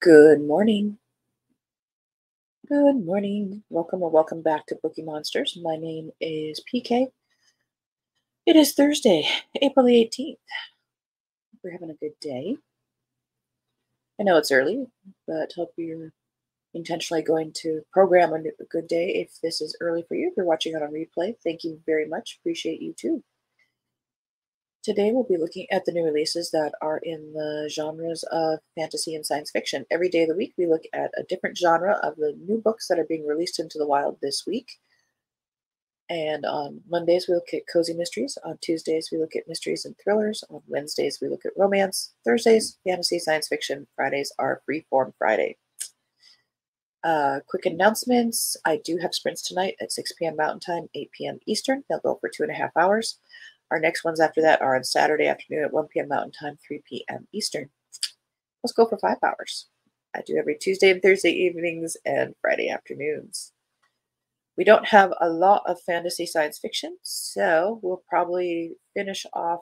Good morning. Good morning. Welcome or welcome back to Bookeemonsters. My name is PK. It is Thursday, April the 18th. We're having a good day. I know it's early, but hope you're intentionally going to program a good day if this is early for you. If you're watching it on replay, thank you very much. Appreciate you too. Today we'll be looking at the new releases that are in the genres of fantasy and science fiction. Every day of the week we look at a different genre of the new books that are being released into the wild this week. And on Mondays, we look at cozy mysteries. On Tuesdays, we look at mysteries and thrillers. On Wednesdays, we look at romance. Thursdays, fantasy, science fiction. Fridays are Freeform Friday. Quick announcements. I do have sprints tonight at 6 p.m. Mountain Time, 8 p.m. Eastern. They'll go for 2.5 hours. Our next ones after that are on Saturday afternoon at 1 p.m. Mountain Time, 3 p.m. Eastern. Let's go for 5 hours. I do every Tuesday and Thursday evenings and Friday afternoons. We don't have a lot of fantasy science fiction, so we'll probably finish off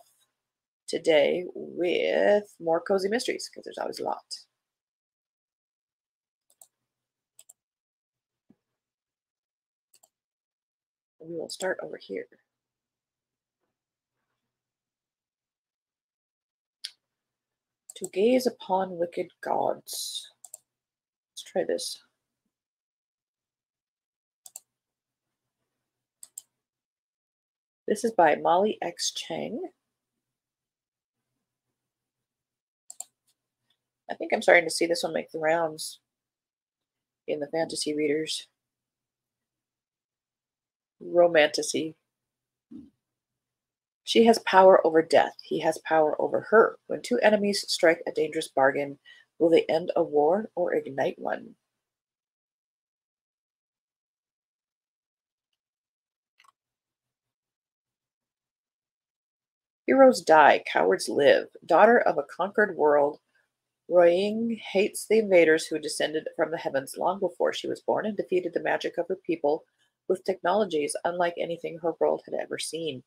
today with more cozy mysteries because there's always a lot. We will start over here. To gaze upon wicked gods. Let's try this. This is by Molly X. Chang. I think I'm starting to see this one make the rounds in the fantasy readers. Romantasy. She has power over death. He has power over her. When two enemies strike a dangerous bargain, will they end a war or ignite one? Heroes die, cowards live. Daughter of a conquered world, Roying hates the invaders who descended from the heavens long before she was born and defeated the magic of her people with technologies unlike anything her world had ever seen.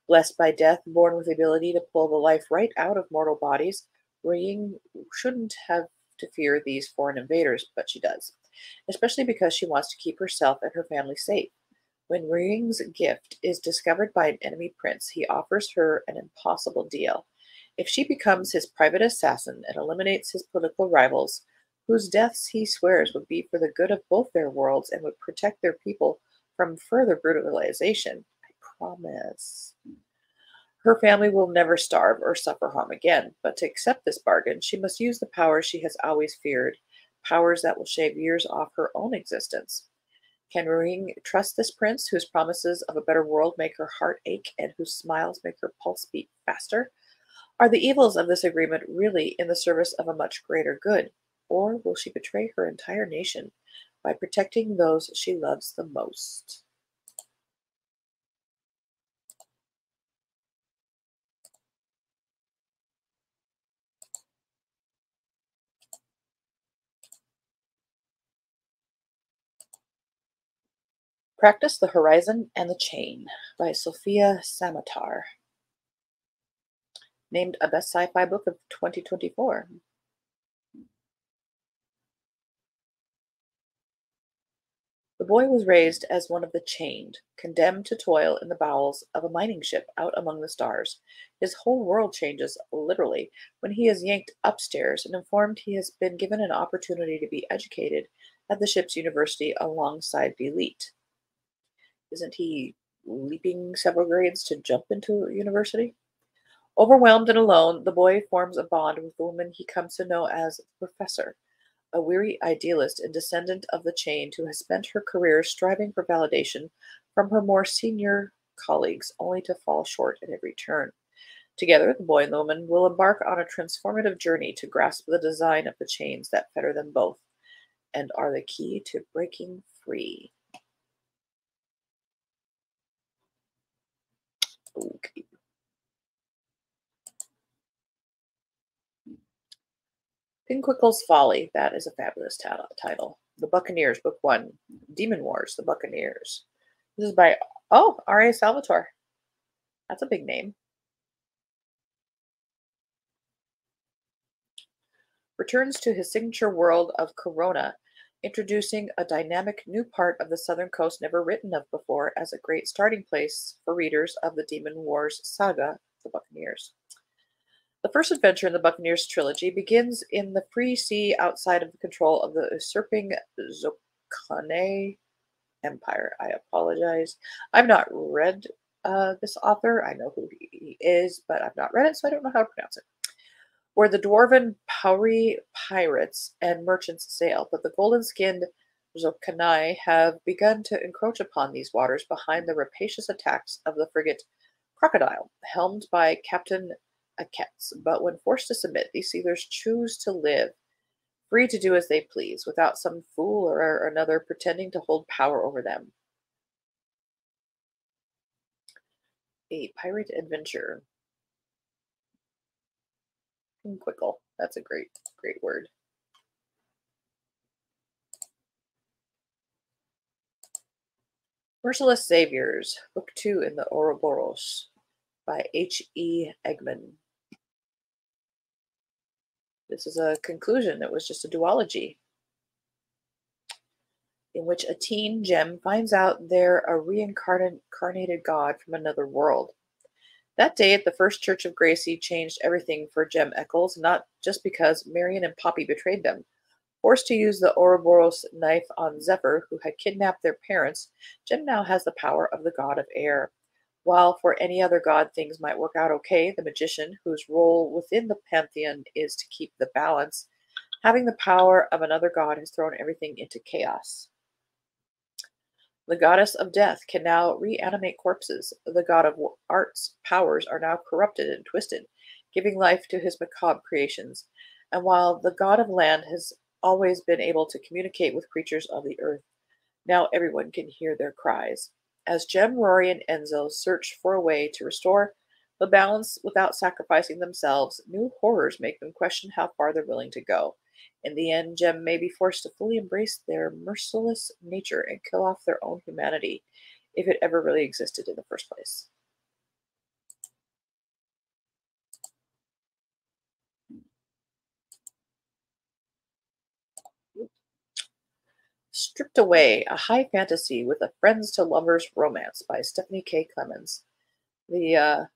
Blessed by death, born with the ability to pull the life right out of mortal bodies, Roying shouldn't have to fear these foreign invaders, but she does, especially because she wants to keep herself and her family safe. When Ring's gift is discovered by an enemy prince, he offers her an impossible deal. If she becomes his private assassin and eliminates his political rivals, whose deaths he swears would be for the good of both their worlds and would protect their people from further brutalization, I promise. Her family will never starve or suffer harm again, but to accept this bargain, she must use the powers she has always feared, powers that will shave years off her own existence. Can Ring trust this prince whose promises of a better world make her heart ache and whose smiles make her pulse beat faster? Are the evils of this agreement really in the service of a much greater good? Or will she betray her entire nation by protecting those she loves the most? Practice the Horizon and the Chain by Sophia Samatar, named a best sci-fi book of 2024. The boy was raised as one of the chained, condemned to toil in the bowels of a mining ship out among the stars. His whole world changes, literally, when he is yanked upstairs and informed he has been given an opportunity to be educated at the ship's university alongside the elite. Isn't he leaping several grades to jump into university? Overwhelmed and alone, the boy forms a bond with the woman he comes to know as the Professor, a weary idealist and descendant of the chained who has spent her career striving for validation from her more senior colleagues, only to fall short at every turn. Together, the boy and the woman will embark on a transformative journey to grasp the design of the chains that fetter them both and are the key to breaking free. Okay. Pinquickle's Folly. That is a fabulous title. The Buccaneers, Book 1. Demon Wars, The Buccaneers. This is by, R.A. Salvatore. That's a big name. returns to his signature world of Corona, introducing a dynamic new part of the southern coast never written of before as a great starting place for readers of the Demon Wars saga, The Buccaneers. The first adventure in the Buccaneers trilogy begins in the free sea outside of the control of the usurping Zokane Empire. I apologize. I've not read this author. I know who he is, but I've not read it, so I don't know how to pronounce it. Where the dwarven Pauri pirates and merchants sail, but the golden-skinned Zokanai have begun to encroach upon these waters behind the rapacious attacks of the frigate Crocodile, helmed by Captain Aketz. But when forced to submit, these sailors choose to live, free to do as they please, without some fool or another pretending to hold power over them. A pirate adventure. Quickle. That's a great word. Merciless Saviors, Book 2 in the Ouroboros by H.E. Eggman. This is a conclusion. It was just a duology in which a teen Gem finds out they're a reincarnated god from another world. That day at the First Church of Gracie changed everything for Gem Eccles, not just because Marion and Poppy betrayed them. Forced to use the Ouroboros knife on Zephyr, who had kidnapped their parents, Gem now has the power of the god of air. While for any other god things might work out okay, the magician, whose role within the pantheon is to keep the balance, having the power of another god has thrown everything into chaos. The goddess of death can now reanimate corpses. The god of art's powers are now corrupted and twisted, giving life to his macabre creations. And while the god of land has always been able to communicate with creatures of the earth, now everyone can hear their cries. As Gem, Rory, and Enzo search for a way to restore the balance without sacrificing themselves, new horrors make them question how far they're willing to go. In the end, Gem may be forced to fully embrace their merciless nature and kill off their own humanity, if it ever really existed in the first place. Stripped Away, a high fantasy with a friends to lovers romance by Stephanie K. Clemens. The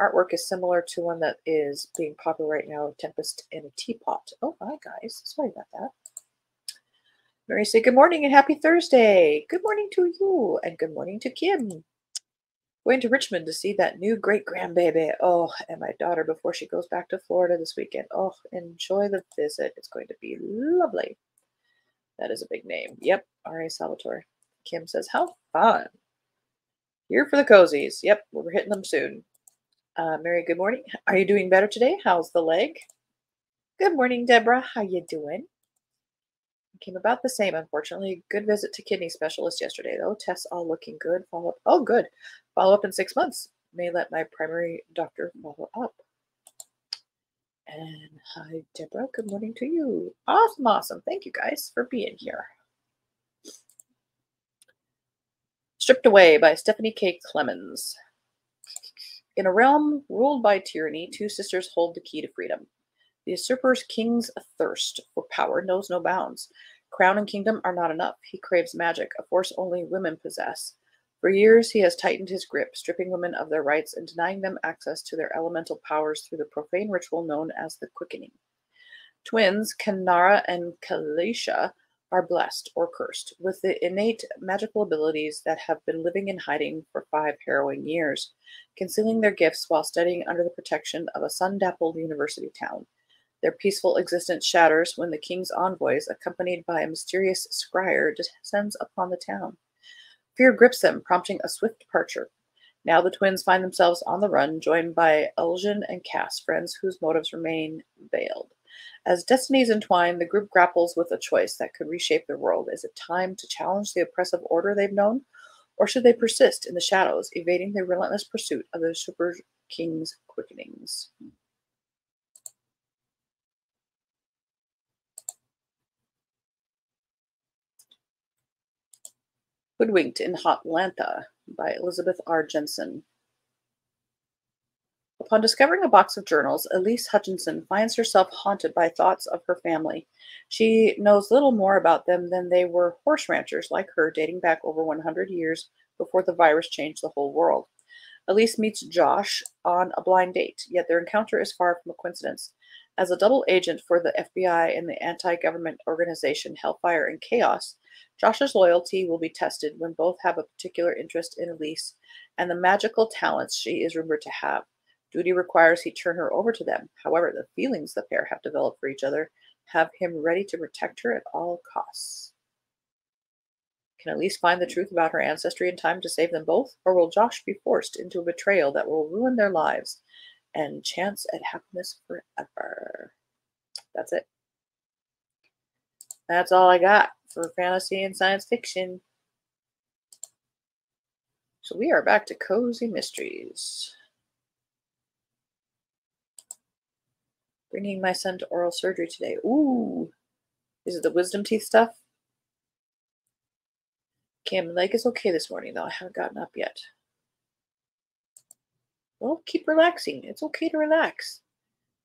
artwork is similar to one that is being popular right now, Tempest in a Teapot. Oh, hi guys. Sorry about that. Mary say good morning and happy Thursday. Good morning to you and good morning to Kim. Going to Richmond to see that new great-grandbaby. Oh, and my daughter before she goes back to Florida this weekend. Oh, enjoy the visit. It's going to be lovely. That is a big name. Yep, R.A. Salvatore. Kim says, how fun. Here for the cozies. Yep, we're hitting them soon. Mary, good morning. Are you doing better today? How's the leg? Good morning, Deborah. How you doing? Came about the same, unfortunately. Good visit to kidney specialist yesterday, though. Tests all looking good. Follow up. Oh, good. Follow up in 6 months. May let my primary doctor follow up. And hi, Deborah. Good morning to you. Awesome, awesome. Thank you guys for being here. Stripped Away by Stephanie K. Clemens. In a realm ruled by tyranny, two sisters hold the key to freedom. The usurper's king's thirst for power knows no bounds. Crown and kingdom are not enough. He craves magic, a force only women possess. For years, he has tightened his grip, stripping women of their rights and denying them access to their elemental powers through the profane ritual known as the quickening. Twins, Kanara and Kalisha, are blessed or cursed with the innate magical abilities that have been living in hiding for 5 harrowing years, concealing their gifts while studying under the protection of a sun-dappled university town. Their peaceful existence shatters when the king's envoys, accompanied by a mysterious scryer, descends upon the town. Fear grips them, prompting a swift departure. Now the twins find themselves on the run, joined by Elgin and Cass, friends whose motives remain veiled. As destinies entwine, the group grapples with a choice that could reshape their world. Is it time to challenge the oppressive order they've known? Or should they persist in the shadows, evading the relentless pursuit of the super king's quickenings? Hoodwinked in Hotlanta by Elizabeth R. Jensen. Upon discovering a box of journals, Elise Hutchinson finds herself haunted by thoughts of her family. She knows little more about them than they were horse ranchers like her, dating back over 100 years before the virus changed the whole world. Elise meets Josh on a blind date, yet their encounter is far from a coincidence. As a double agent for the FBI and the anti-government organization Hellfire and Chaos, Josh's loyalty will be tested when both have a particular interest in Elise and the magical talents she is rumored to have. Duty requires he turn her over to them. However, the feelings the pair have developed for each other have him ready to protect her at all costs. Can Elise find the truth about her ancestry in time to save them both, or will Josh be forced into a betrayal that will ruin their lives and chance at happiness forever? That's it. That's all I got for fantasy and science fiction. So we are back to Cozy Mysteries. Bringing my son to oral surgery today. Ooh. Is it the wisdom teeth stuff? Cam Lake is okay this morning, though. I haven't gotten up yet. Well, keep relaxing. It's okay to relax.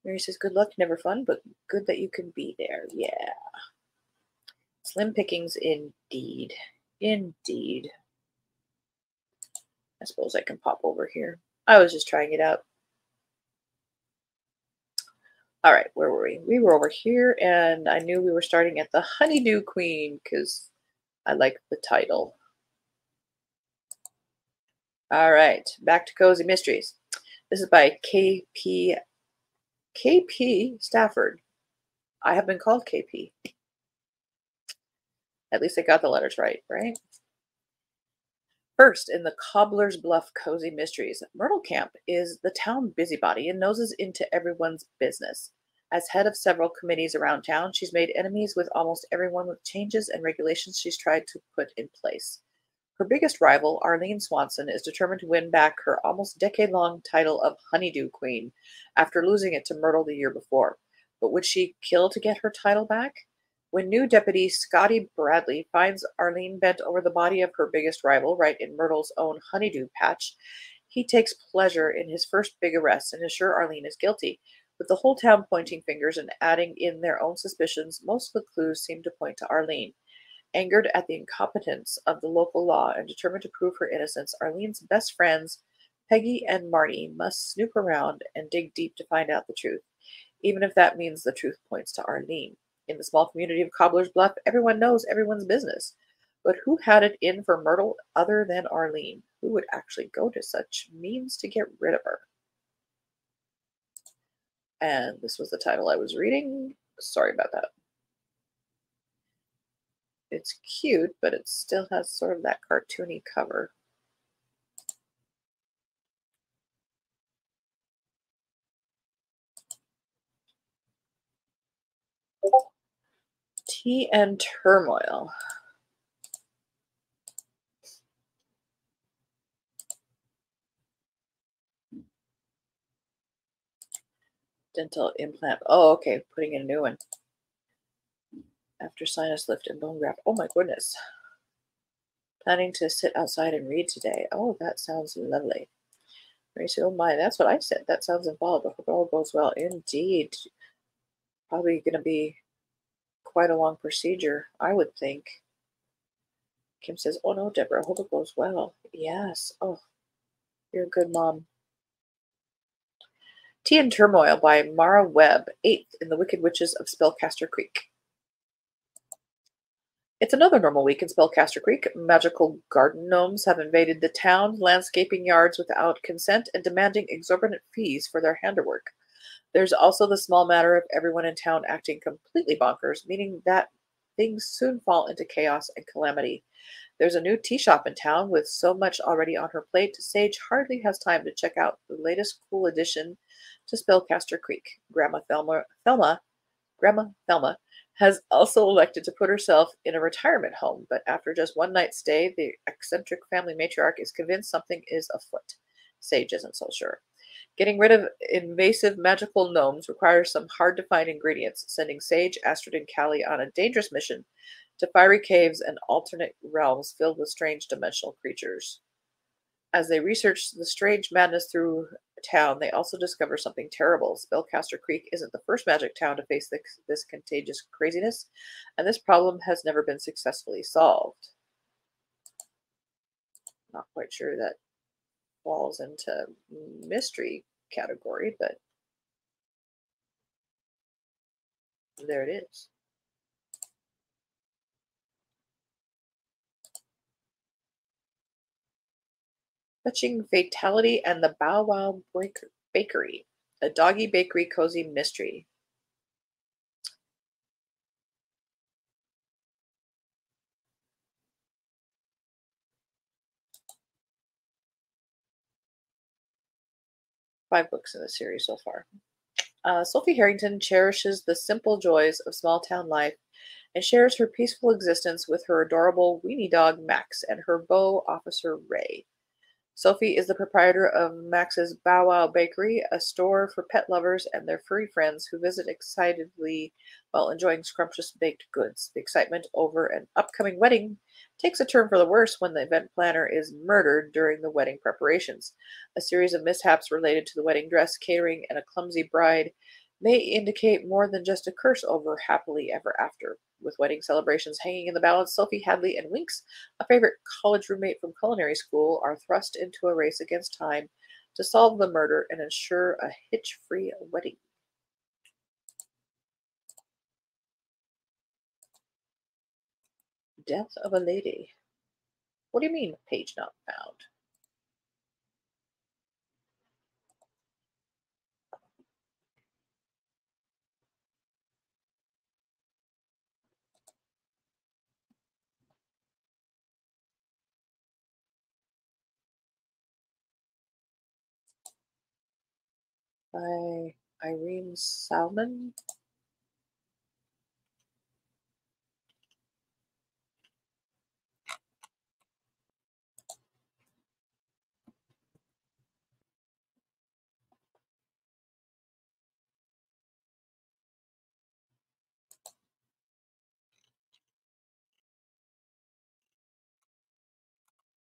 Mary says, good luck, never fun, but good that you can be there. Yeah. Slim pickings indeed. Indeed. I suppose I can pop over here. I was just trying it out. All right, where were we? We were over here, and I knew we were starting at the Honeydew Queen because I like the title. All right, back to Cozy Mysteries. This is by KP Stafford. I have been called KP. At least I got the letters right? First, in the Cobbler's Bluff Cozy Mysteries, Myrtle Camp is the town busybody and noses into everyone's business. As head of several committees around town, she's made enemies with almost everyone with changes and regulations she's tried to put in place. Her biggest rival, Arlene Swanson, is determined to win back her almost decade-long title of Honeydew Queen after losing it to Myrtle the year before. But would she kill to get her title back? When new deputy Scotty Bradley finds Arlene bent over the body of her biggest rival, right in Myrtle's own honeydew patch, he takes pleasure in his first big arrest and is sure Arlene is guilty. With the whole town pointing fingers and adding in their own suspicions, most of the clues seem to point to Arlene. Angered at the incompetence of the local law and determined to prove her innocence, Arlene's best friends, Peggy and Marty, must snoop around and dig deep to find out the truth, even if that means the truth points to Arlene. In the small community of Cobbler's Bluff, everyone knows everyone's business. But who had it in for Myrtle other than Arlene? Who would actually go to such means to get rid of her? And this was the title I was reading. Sorry about that. It's cute, but it still has sort of that cartoony cover. Tea and Turmoil. Dental implant. Oh, okay. Putting in a new one. After sinus lift and bone graft. Oh my goodness. Planning to sit outside and read today. Oh, that sounds lovely. Mary said, oh my, that's what I said. That sounds involved. I hope it all goes well. Indeed. Probably going to be quite a long procedure, I would think. Kim says, oh no, Deborah, I hope it goes well. Yes. Oh, you're a good mom. Tea and Turmoil by Mara Webb, 8th in the Wicked Witches of Spellcaster Creek. It's another normal week in Spellcaster Creek. Magical garden gnomes have invaded the town, landscaping yards without consent, and demanding exorbitant fees for their handiwork. There's also the small matter of everyone in town acting completely bonkers, meaning that things soon fall into chaos and calamity. There's a new tea shop in town. With so much already on her plate, Sage hardly has time to check out the latest cool addition to Spellcaster Creek. Grandma Thelma has also elected to put herself in a retirement home, but after just one night's stay, the eccentric family matriarch is convinced something is afoot. Sage isn't so sure. Getting rid of invasive magical gnomes requires some hard-to-find ingredients, sending Sage, Astrid, and Callie on a dangerous mission to fiery caves and alternate realms filled with strange dimensional creatures. As they research the strange madness through town, they also discover something terrible. Spellcaster Creek isn't the first magic town to face this contagious craziness, and this problem has never been successfully solved. Not quite sure that falls into mystery category, but there it is. Fetching Fatality and the Bow Wow Bakery, a doggy bakery cozy mystery. Five books in the series so far. Sophie Harrington cherishes the simple joys of small town life and shares her peaceful existence with her adorable weenie dog Max and her beau officer Ray. Sophie is the proprietor of Max's Bow Wow Bakery, a store for pet lovers and their furry friends who visit excitedly while enjoying scrumptious baked goods. The excitement over an upcoming wedding takes a turn for the worse when the event planner is murdered during the wedding preparations. A series of mishaps related to the wedding dress, catering, and a clumsy bride may indicate more than just a curse over happily ever after. With wedding celebrations hanging in the balance, Sophie Hadley and Winks, a favorite college roommate from culinary school, are thrust into a race against time to solve the murder and ensure a hitch-free wedding. Death of a Lady. What do you mean, page not found? By Irene Salmon.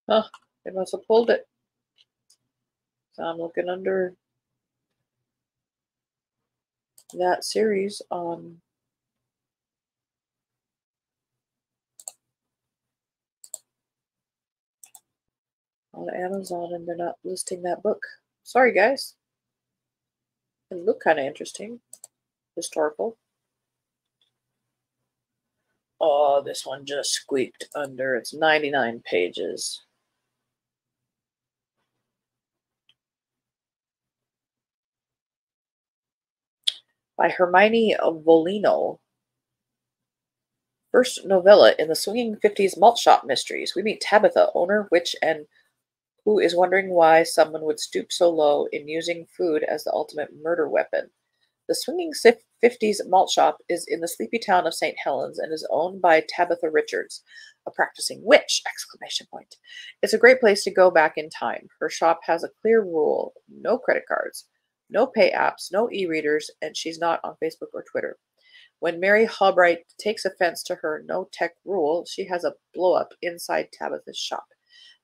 Huh, they must have pulled it. So I'm looking under that series on Amazon and they're not listing that book. Sorry, guys. It looked kind of interesting. Historical. Oh, this one just squeaked under. It's 99 pages. By Hermione Volino. First novella in the Swinging 50s Malt Shop Mysteries. We meet Tabitha, owner, witch, and who is wondering why someone would stoop so low in using food as the ultimate murder weapon. The Swinging 50s Malt Shop is in the sleepy town of St. Helens and is owned by Tabitha Richards, a practicing witch! Exclamation point. It's a great place to go back in time. Her shop has a clear rule: no credit cards, no pay apps, no e-readers, and she's not on Facebook or Twitter. When Mary Halbright takes offense to her no tech rule, she has a blow up inside Tabitha's shop.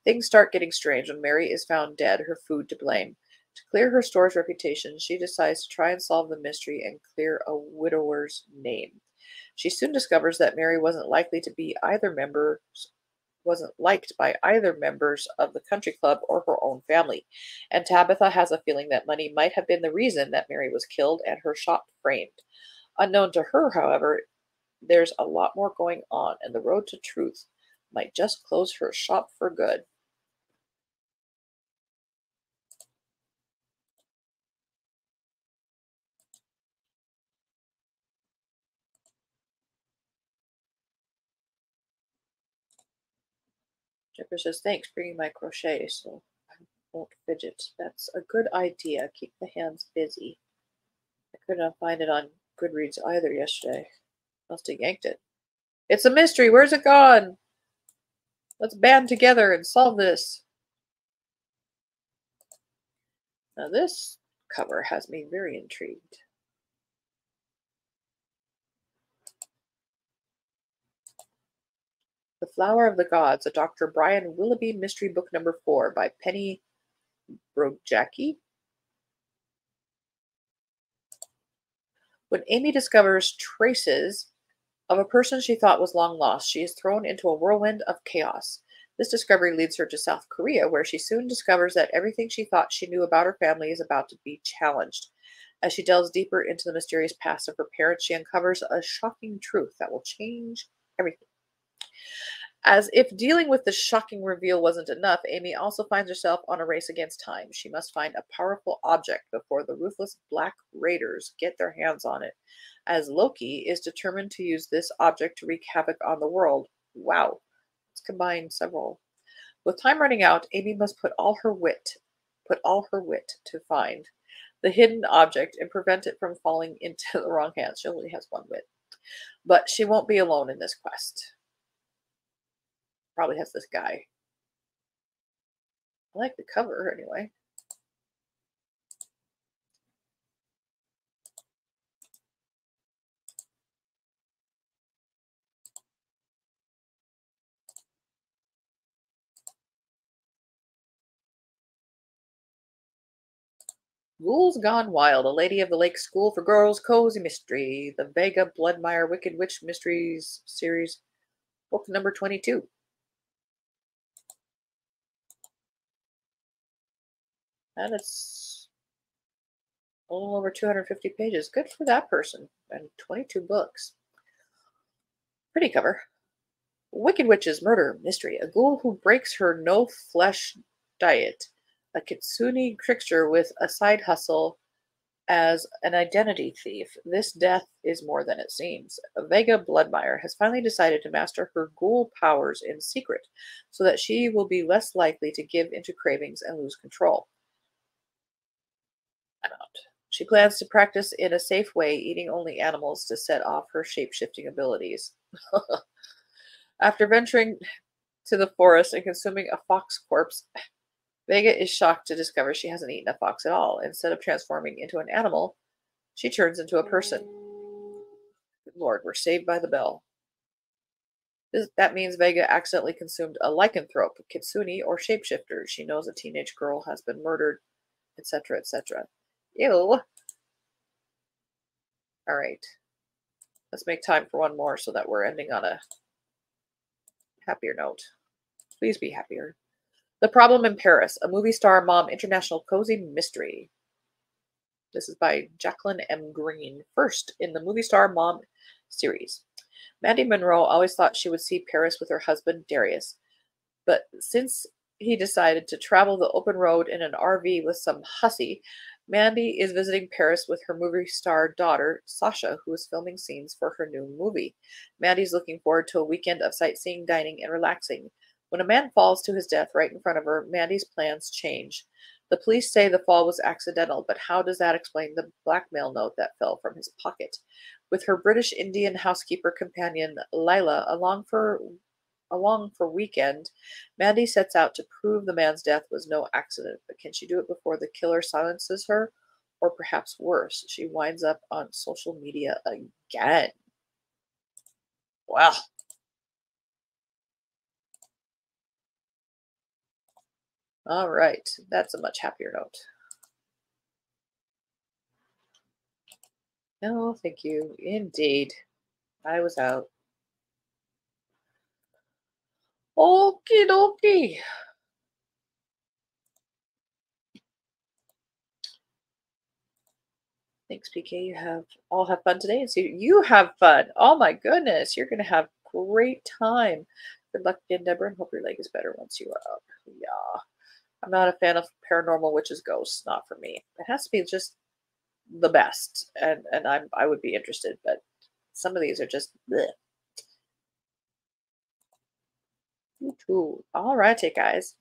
Things start getting strange when Mary is found dead, her food to blame. To clear her store's reputation, she decides to try and solve the mystery and clear a widower's name. She soon discovers that Mary wasn't likely to be wasn't liked by either members of the country club or her own family, and Tabitha has a feeling that money might have been the reason that Mary was killed and her shop framed. Unknown to her, however, there's a lot more going on, and the road to truth might just close her shop for good. Jennifer says, thanks, bringing my crochet so I won't fidget. That's a good idea. Keep the hands busy. I could not find it on Goodreads either yesterday. Must have yanked it. It's a mystery. Where's it gone? Let's band together and solve this. Now this cover has me very intrigued. The Flower of the Gods, a Dr. Brian Willoughby mystery book number 4 by Penny Brojacki. When Amy discovers traces of a person she thought was long lost, she is thrown into a whirlwind of chaos. This discovery leads her to South Korea, where she soon discovers that everything she thought she knew about her family is about to be challenged. As she delves deeper into the mysterious past of her parents, she uncovers a shocking truth that will change everything. As if dealing with the shocking reveal wasn't enough, Amy also finds herself on a race against time. She must find a powerful object before the ruthless Black Raiders get their hands on it, as Loki is determined to use this object to wreak havoc on the world. Wow, let's combine several. With time running out, Amy must put all her wit to find the hidden object and prevent it from falling into the wrong hands. She only has one wit. But she won't be alone in this quest. Probably has this guy. I like the cover anyway. Ghouls Gone Wild, a Lady of the Lake School for Girls Cozy Mystery. The Vega Bloodmire Wicked Witch Mysteries series, book number 22. And it's a little over 250 pages. Good for that person. And 22 books. Pretty cover. Wicked Witch's Murder Mystery. A ghoul who breaks her no-flesh diet. A kitsune trickster with a side hustle as an identity thief. This death is more than it seems. Vega Bloodmire has finally decided to master her ghoul powers in secret, so that she will be less likely to give into cravings and lose control. I'm out. She plans to practice in a safe way, eating only animals to set off her shape-shifting abilities. After venturing to the forest and consuming a fox corpse, Vega is shocked to discover she hasn't eaten a fox at all. Instead of transforming into an animal, she turns into a person. Good Lord, we're saved by the bell. That means Vega accidentally consumed a lycanthrope, kitsune, or shapeshifter. She knows a teenage girl has been murdered, etc., etc. Ew. All right. Let's make time for one more so that we're ending on a happier note. Please be happier. The Problem in Paris, a movie star mom international cozy mystery. This is by Jacqueline M. Green, first in the movie star mom series. Mandy Monroe always thought she would see Paris with her husband, Darius. But since he decided to travel the open road in an RV with some hussy, Mandy is visiting Paris with her movie star daughter, Sasha, who is filming scenes for her new movie. Mandy's looking forward to a weekend of sightseeing, dining, and relaxing. When a man falls to his death right in front of her, Mandy's plans change. The police say the fall was accidental, but how does that explain the blackmail note that fell from his pocket? With her British Indian housekeeper companion, Lila, along for weekend, Mandy sets out to prove the man's death was no accident. But can she do it before the killer silences her? Or perhaps worse, she winds up on social media again. Well, all right. That's a much happier note. No, thank you. Indeed. I was out. Okie dokie. Thanks, PK. You all have fun today, and so you have fun. Oh my goodness, you're gonna have great time. Good luck again, Deborah, and hope your leg is better once you are up. Yeah, I'm not a fan of paranormal witches, ghosts. Not for me. It has to be just the best, and I would be interested, but some of these are just bleh. Ooh, all righty, guys.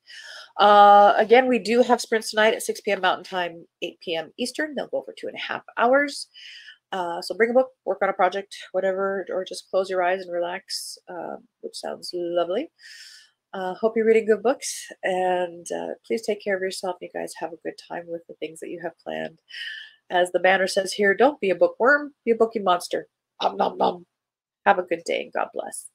Again, we do have sprints tonight at 6 p.m. Mountain Time, 8 p.m. Eastern. They'll go for 2.5 hours. So bring a book, work on a project, whatever, or just close your eyes and relax, which sounds lovely. Hope you're reading good books, and please take care of yourself. You guys have a good time with the things that you have planned. As the banner says here, don't be a bookworm, be a bookie monster. Nom nom nom. Have a good day, and God bless.